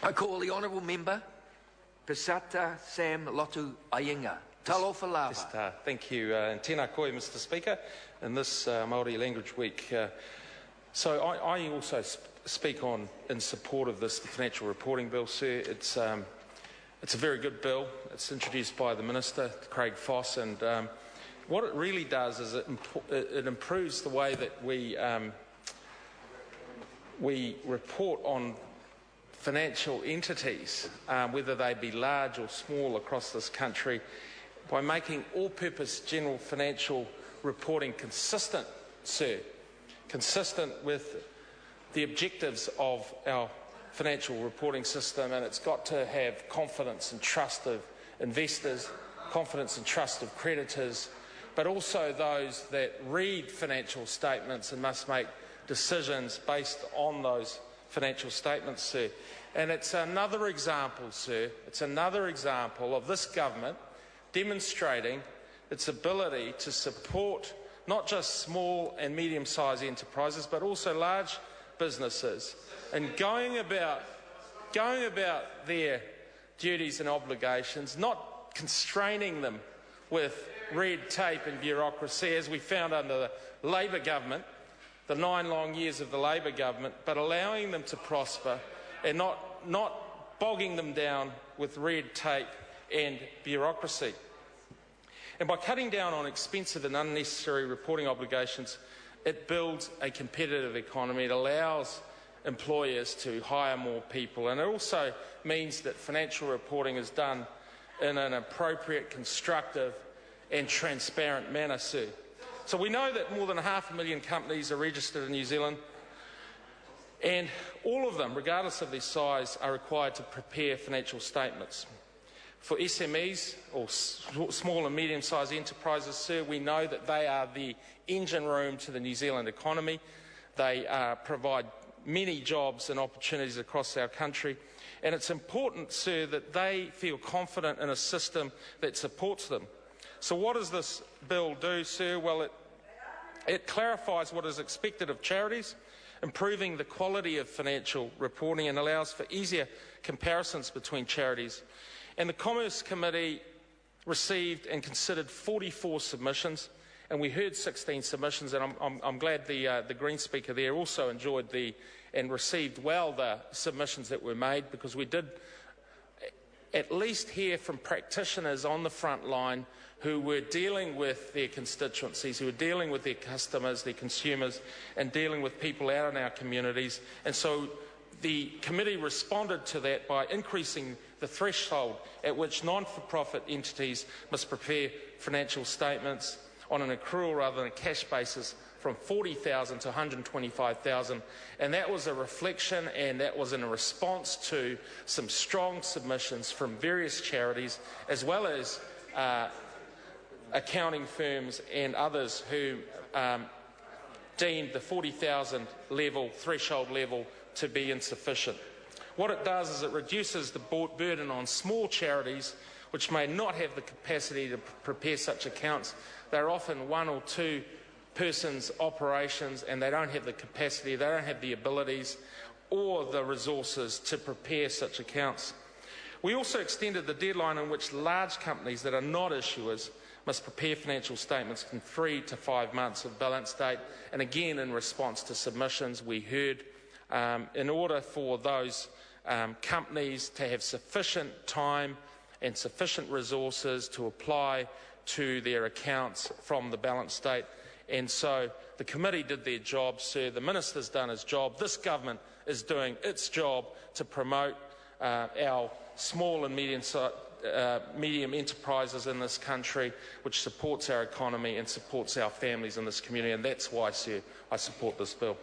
I call the honourable member, Pisata Sam Lotu-Iiga. Talofa lava. Thank you, and tēnā koe, Mr. Speaker, in this Māori Language Week. So I also speak in support of this financial reporting bill, sir. It's a very good bill. It's introduced by the Minister, Craig Foss, and what it really does is it improves the way that we report on financial entities, whether they be large or small across this country, by making all-purpose general financial reporting consistent, sir, consistent with the objectives of our financial reporting system, and it's got to have confidence and trust of investors, confidence and trust of creditors, but also those that read financial statements and must make decisions based on those financial statements, sir. And it's another example, sir, it's another example of this government demonstrating its ability to support not just small and medium-sized enterprises, but also large businesses, and going about their duties and obligations, not constraining them with red tape and bureaucracy, as we found under the Labor government, the 9 long years of the Labor government, but allowing them to prosper and not bogging them down with red tape and bureaucracy. And by cutting down on expensive and unnecessary reporting obligations, it builds a competitive economy. It allows employers to hire more people, and it also means that financial reporting is done in an appropriate, constructive and transparent manner, sir. So we know that more than 500,000 companies are registered in New Zealand, and all of them, regardless of their size, are required to prepare financial statements. For SMEs, or small and medium-sized enterprises, sir, we know that they are the engine room to the New Zealand economy. They provide many jobs and opportunities across our country, and it's important, sir, that they feel confident in a system that supports them. So what does this bill do, sir? Well, it clarifies what is expected of charities, improving the quality of financial reporting, and allows for easier comparisons between charities. And the Commerce Committee received and considered 44 submissions, and we heard 16 submissions, and I'm glad the Green Speaker there also enjoyed and received well the submissions that were made, because we did at least hear from practitioners on the front line who were dealing with their constituencies, who were dealing with their customers, their consumers, and dealing with people out in our communities. And so the committee responded to that by increasing the threshold at which non-for-profit entities must prepare financial statements on an accrual rather than a cash basis from 40,000 to 125,000, and that was a reflection, and that was in a response to some strong submissions from various charities, as well as accounting firms and others who deemed the 40,000 threshold level to be insufficient. What it does is it reduces the burden on small charities which may not have the capacity to prepare such accounts. They're often 1 or 2 persons operations, and they don't have the capacity, they don't have the abilities or the resources to prepare such accounts. We also extended the deadline in which large companies that are not issuers must prepare financial statements in 3 to 5 months of balance date, and again in response to submissions we heard, in order for those companies to have sufficient time and sufficient resources to apply to their accounts from the balance date. And so the committee did their job, sir. The Minister's done his job. This government is doing its job to promote our small and medium enterprises in this country, which supports our economy and supports our families in this community. And that's why, sir, I support this bill.